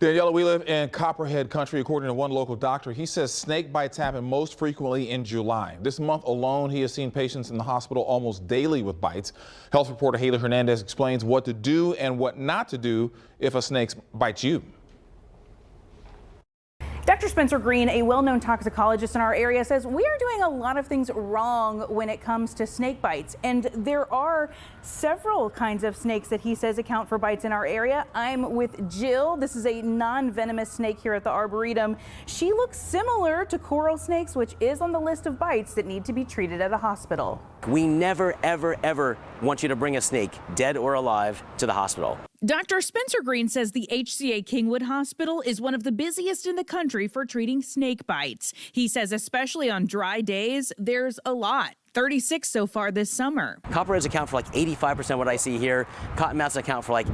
Daniela, we live in Copperhead country. According to one local doctor, he says snake bites happen most frequently in July. This month alone, he has seen patients in the hospital almost daily with bites. Health reporter Haley Hernandez explains what to do and what not to do if a snake bites you. Dr. Spencer Green, a well-known toxicologist in our area, says we are doing a lot of things wrong when it comes to snake bites. And there are several kinds of snakes that he says account for bites in our area. I'm with Jill. This is a non-venomous snake here at the Arboretum. She looks similar to coral snakes, which is on the list of bites that need to be treated at a hospital. We never, ever, ever want you to bring a snake, dead or alive, to the hospital. Dr. Spencer Green says the HCA Kingwood Hospital is one of the busiest in the country for treating snake bites. He says especially on dry days, there's a lot. 36 so far this summer. Copperheads account for like 85% of what I see here. Cottonmouths account for like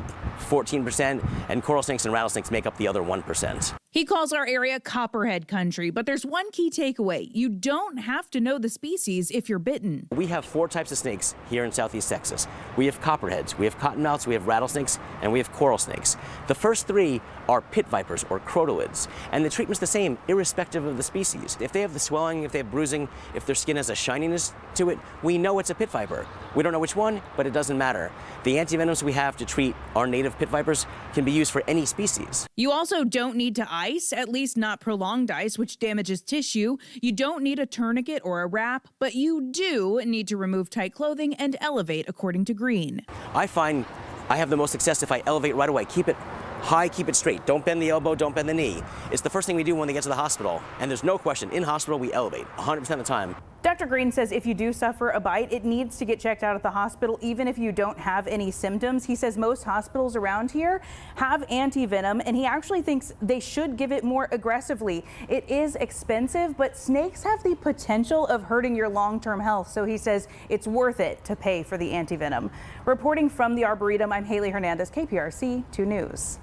14%, and coral snakes and rattlesnakes make up the other 1%. He calls our area Copperhead country, but there's one key takeaway. You don't have to know the species if you're bitten. We have 4 types of snakes here in Southeast Texas. We have copperheads, we have cottonmouths, we have rattlesnakes, and we have coral snakes. The first 3 are pit vipers or crotalids, and the treatment's the same irrespective of the species. If they have the swelling, if they have bruising, if their skin has a shininess to it, we know it's a pit viper. We don't know which one, but it doesn't matter. The antivenoms we have to treat our native pit vipers can be used for any species. You also don't need to ice, at least not prolonged ice, which damages tissue. You don't need a tourniquet or a wrap, but you do need to remove tight clothing and elevate, according to Green. I find I have the most success if I elevate right away. Keep it high, keep it straight. Don't bend the elbow, don't bend the knee. It's the first thing we do when they get to the hospital. And there's no question, in hospital we elevate 100% of the time. Dr. Green says if you do suffer a bite, it needs to get checked out at the hospital, even if you don't have any symptoms. He says most hospitals around here have anti-venom, and he actually thinks they should give it more aggressively. It is expensive, but snakes have the potential of hurting your long-term health, so he says it's worth it to pay for the anti-venom. Reporting from the Arboretum, I'm Haley Hernandez, KPRC 2 News.